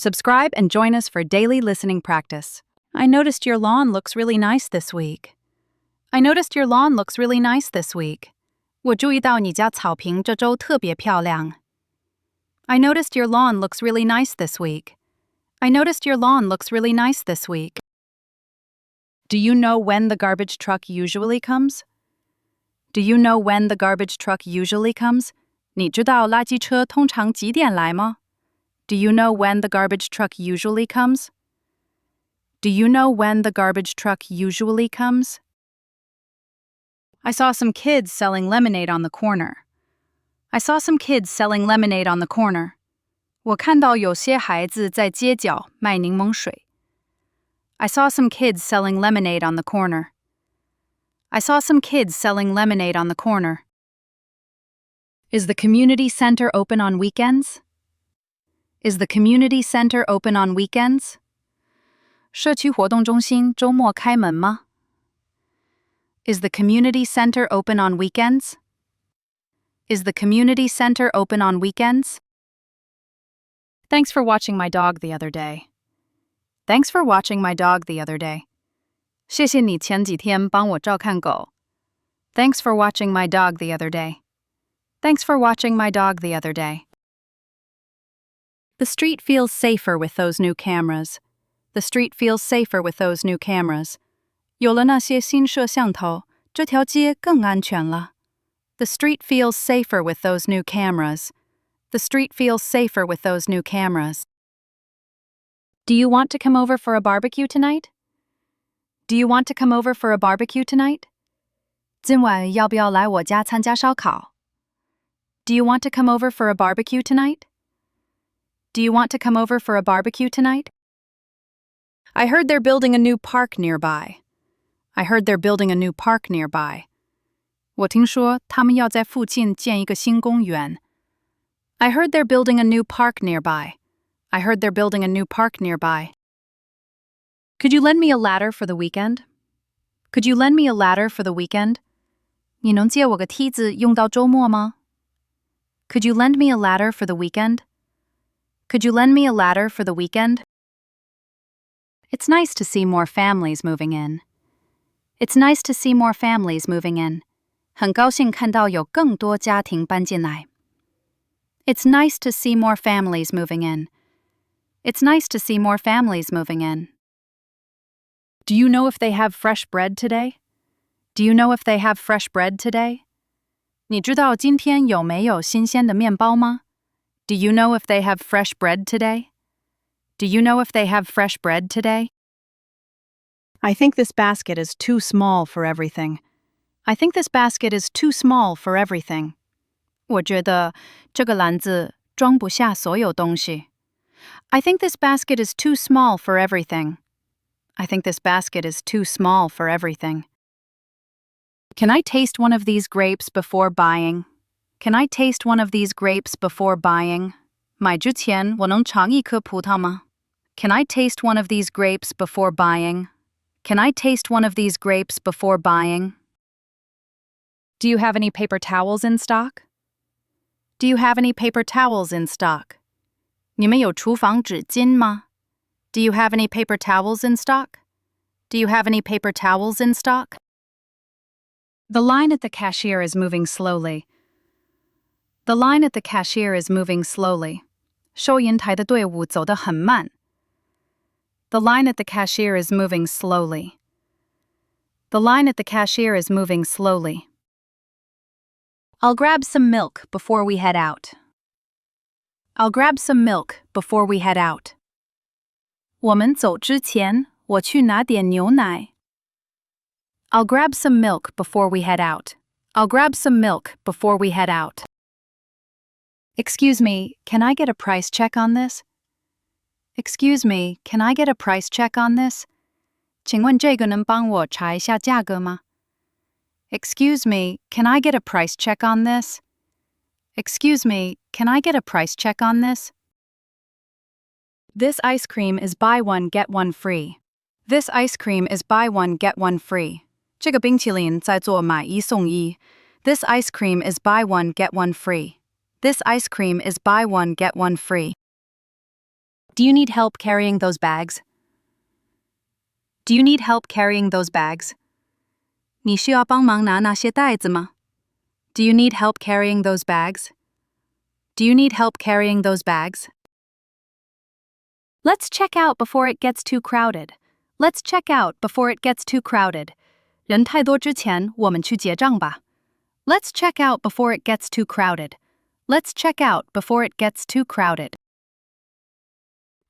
Subscribe and join us for daily listening practice. I noticed your lawn looks really nice this week. I noticed your lawn looks really nice this week. 我注意到你家草坪这周特别漂亮。I noticed your lawn looks really nice this week. I noticed your lawn looks really nice this week. Do you know when the garbage truck usually comes? Do you know when the garbage truck usually comes? 你知道垃圾车通常几点来吗？ Do you know when the garbage truck usually comes? Do you know when the garbage truck usually comes? I saw some kids selling lemonade on the corner. I saw some kids selling lemonade on the corner. 我看到有些孩子在街角卖柠檬水。I saw some kids selling lemonade on the corner. I saw some kids selling lemonade on the corner. Is the community center open on weekends? Is the community center open on weekends? 社区活动中心周末开门吗？ Is the community center open on weekends? Is the community center open on weekends? Thanks for watching my dog the other day. Thanks for watching my dog the other day. 谢谢你前几天帮我照看狗。Thanks for watching my dog the other day. Thanks for watching my dog the other day. The street feels safer with those new cameras. The street feels safer with those new cameras. 有了那些新摄像头，这条街更安全了。The street feels safer with those new cameras. The street feels safer with those new cameras. Do you want to come over for a barbecue tonight? Do you want to come over for a barbecue tonight? 今晚要不要来我家参加烧烤？ Do you want to come over for a barbecue tonight? Do you want to come over for a barbecue tonight? I heard they're building a new park nearby. I heard they're building a new park nearby. 我听说他们要在附近建一个新公园。I heard they're building a new park nearby. I heard they're building a new park nearby. Could you lend me a ladder for the weekend? Could you lend me a ladder for the weekend? 你能借我个梯子用到周末吗？ Could you lend me a ladder for the weekend? Could you lend me a ladder for the weekend? It's nice to see more families moving in. It's nice to see more families moving in. 很高兴看到有更多家庭搬进来。It's nice to see more families moving in. It's nice to see more families moving in. Do you know if they have fresh bread today? Do you know if they have fresh bread today? 你知道今天有没有新鲜的面包吗？ Do you know if they have fresh bread today? Do you know if they have fresh bread today? I think this basket is too small for everything. I think this basket is too small for everything. 我觉得这个篮子装不下所有东西。I think this basket is too small for everything. I think this basket is too small for everything. Can I taste one of these grapes before buying? Can I taste one of these grapes before buying? 买之前我能尝一颗葡萄吗？ Can I taste one of these grapes before buying? Can I taste one of these grapes before buying? Do you have any paper towels in stock? Do you have any paper towels in stock? 你们有厨房纸巾吗？ Do you have any paper towels in stock? Do you have any paper towels in stock? The line at the cashier is moving slowly. The line at the cashier is moving slowly. 收银台的队伍走得很慢。The line at the cashier is moving slowly. The line at the cashier is moving slowly. I'll grab some milk before we head out. I'll grab some milk before we head out. 我们走之前，我去拿点牛奶。I'll grab some milk before we head out. I'll grab some milk before we head out. Excuse me, can I get a price check on this? Excuse me, can I get a price check on this? 请问这个能帮我查一下价格吗？ Excuse me, can I get a price check on this? Excuse me, can I get a price check on this? This ice cream is buy one get one free. This ice cream is buy one get one free. 这个冰淇淋在做买一送一。This ice cream is buy one get one free. This ice cream is buy one get one free. Do you need help carrying those bags? Do you need help carrying those bags? 你需要帮忙拿那些袋子吗？ Do you need help carrying those bags? Do you need help carrying those bags? Let's check out before it gets too crowded. Let's check out before it gets too crowded. 人太多之前，我们去结账吧。Let's check out before it gets too crowded. Let's check out before it gets too crowded.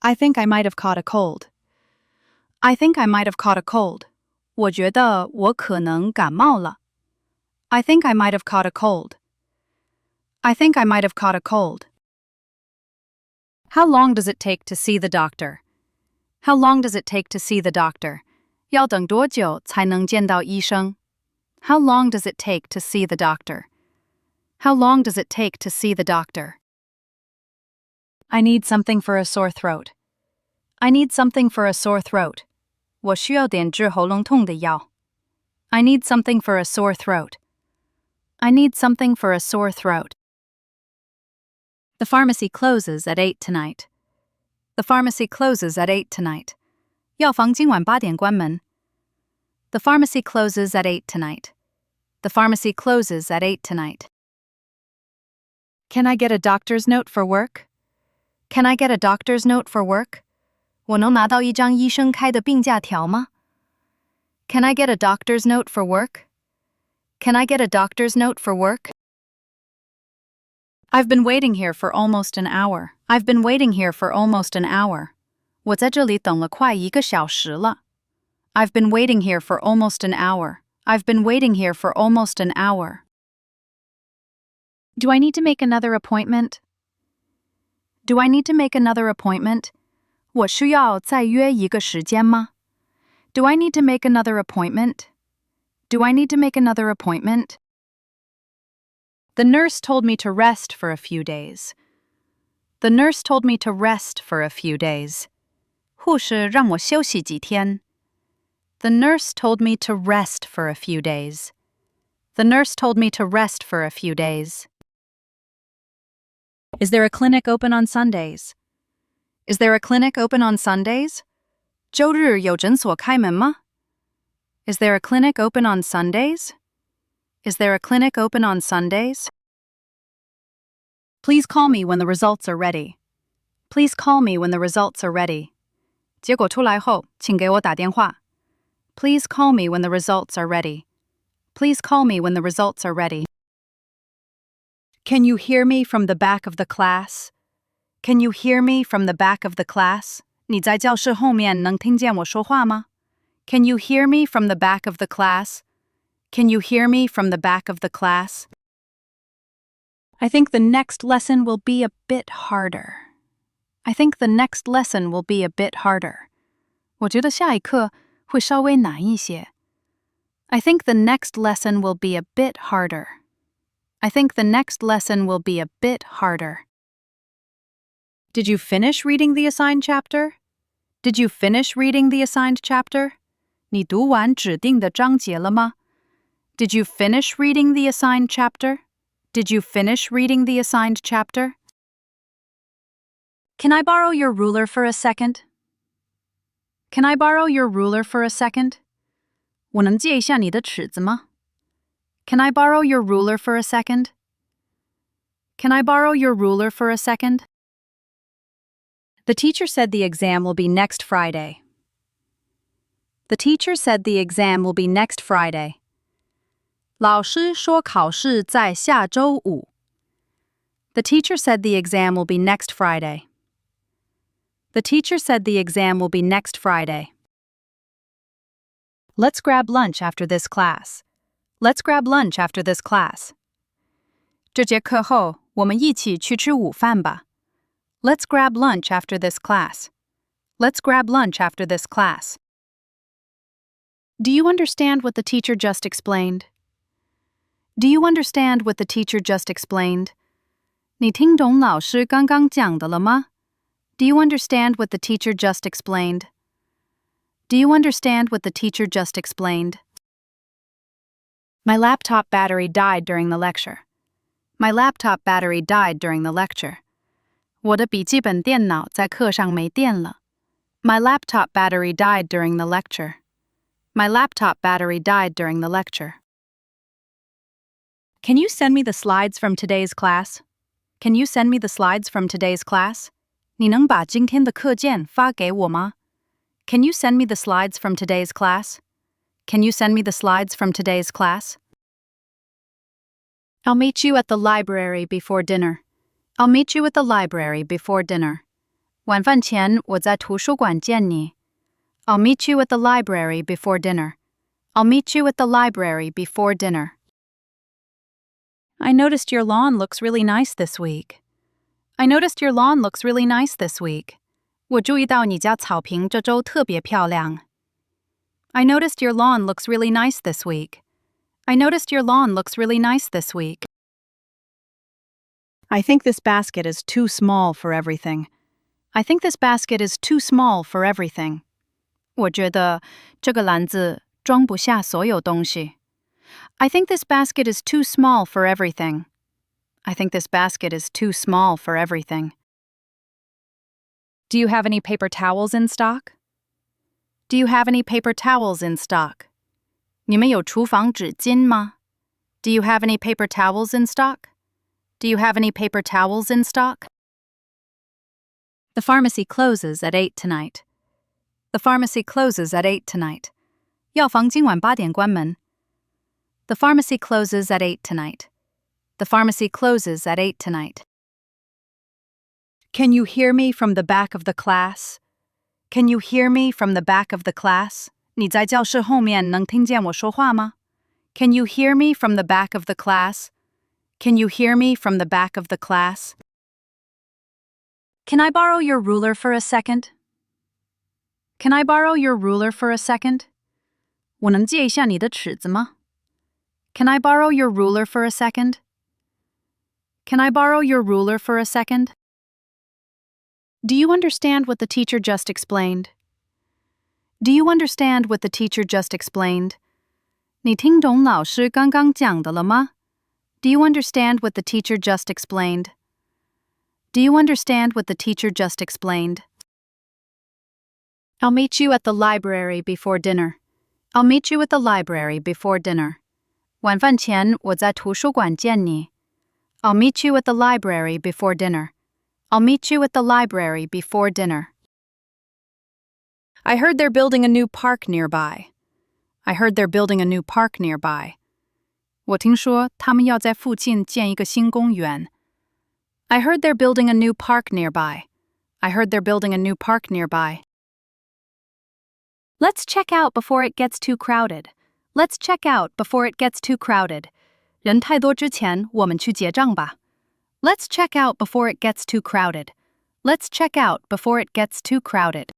I think I might have caught a cold. I think I might have caught a cold. 我觉得我可能感冒了。I think I might have caught a cold. I think I might have caught a cold. How long does it take to see the doctor? How long does it take to see the doctor? 要等多久才能见到医生？ How long does it take to see the doctor? How long does it take to see the doctor? I need something for a sore throat. I need something for a sore throat. 我需要点治喉咙痛的药。I need something for a sore throat. I need something for a sore throat. The pharmacy closes at 8 tonight. The pharmacy closes at 8 tonight. 药房今晚8点关门。The pharmacy closes at 8 tonight. The pharmacy closes at 8 tonight. Can I get a doctor's note for work? Can I get a doctor's note for work? 我能拿到一张医生开的病假条吗？ Can I get a doctor's note for work? Can I get a doctor's note for work? I've been waiting here for almost an hour. I've been waiting here for almost an hour. 我在这里等了快1个小时了。I've been waiting here for almost an hour. I've been waiting here for almost an hour. Do I need to make another appointment? Do I need to make another appointment? 我需要再约一个时间吗？ Do I need to make another appointment? Do I need to make another appointment? The nurse told me to rest for a few days. The nurse told me to rest for a few days. 护士让我休息几天。The nurse told me to rest for a few days. The nurse told me to rest for a few days. Is there a clinic open on Sundays? Is there a clinic open on Sundays? 周日有诊所开门吗？ Is there a clinic open on Sundays? Is there a clinic open on Sundays? Please call me when the results are ready. Please call me when the results are ready. 结果出来后，请给我打电话。Please call me when the results are ready. Please call me when the results are ready. Can you hear me from the back of the class? Can you hear me from the back of the class? 你在教室后面能听见我说话吗？ Can you hear me from the back of the class? Can you hear me from the back of the class? I think the next lesson will be a bit harder. I think the next lesson will be a bit harder. 我觉得下一课会稍微难一些。I think the next lesson will be a bit harder. I think the next lesson will be a bit harder. Did you finish reading the assigned chapter? Did you finish reading the assigned chapter? 你读完指定的章节了吗？ Did you finish reading the assigned chapter? Did you finish reading the assigned chapter? Can I borrow your ruler for a second? Can I borrow your ruler for a second? 我能借一下你的尺子吗？ Can I borrow your ruler for a second? Can I borrow your ruler for a second? The teacher said the exam will be next Friday. The teacher said the exam will be next Friday. 老师说考试在下周五。The teacher said the exam will be next Friday. The teacher said the exam will be next Friday. Let's grab lunch after this class. Let's grab lunch after this class. 这节课后，我们一起去吃午饭吧。Let's grab lunch after this class. Let's grab lunch after this class. Do you understand what the teacher just explained? Do you understand what the teacher just explained? 你听懂老师刚刚讲的了吗？ Do you understand what the teacher just explained? Do you understand what the teacher just explained? My laptop battery died during the lecture. My laptop battery died during the lecture. 我的笔记本电脑在课上没电了。My laptop battery died during the lecture. My laptop battery died during the lecture. Can you send me the slides from today's class? Can you send me the slides from today's class? 你能把今天的课件发给我吗？ Can you send me the slides from today's class? Can you send me the slides from today's class? I'll meet you at the library before dinner. I'll meet you at the library before dinner. 晚饭前我在图书馆见你。I'll meet you at the library before dinner. I'll meet you at the library before dinner. I noticed your lawn looks really nice this week. I noticed your lawn looks really nice this week. 我注意到你家草坪这周特别漂亮。I noticed your lawn looks really nice this week. I noticed your lawn looks really nice this week. I think this basket is too small for everything. I think this basket is too small for everything. 我觉得这个篮子装不下所有东西。I think this basket is too small for everything. I think this basket is too small for everything. Do you have any paper towels in stock? Do you have any paper towels in stock? 你们有厨房纸巾吗？ Do you have any paper towels in stock? Do you have any paper towels in stock? The pharmacy closes at 8 tonight. The pharmacy closes at 8 tonight. 药房今晚8点关门。The pharmacy closes at 8 tonight. The pharmacy closes at 8 tonight. Can you hear me from the back of the class? Can you hear me from the back of the class? 你在教室后面能听见我说话吗？ Can you hear me from the back of the class? Can you hear me from the back of the class? Can I borrow your ruler for a second? Can I borrow your ruler for a second? 我能借一下你的尺子吗？ Can I borrow your ruler for a second? Can I borrow your ruler for a second? Do you understand what the teacher just explained? Do you understand what the teacher just explained? 你听懂老师刚刚讲的了吗？ Do you understand what the teacher just explained? Do you understand what the teacher just explained? I'll meet you at the library before dinner. I'll meet you at the library before dinner. 晚饭前我在图书馆见你。I'll meet you at the library before dinner. I'll meet you at the library before dinner. I heard they're building a new park nearby. I heard they're building a new park nearby. 我听说他们要在附近建一个新公园。I heard they're building a new park nearby. I heard they're building a new park nearby. Let's check out before it gets too crowded. Let's check out before it gets too crowded. 人太多之前，我们去结账吧。Let's check out before it gets too crowded. Let's check out before it gets too crowded.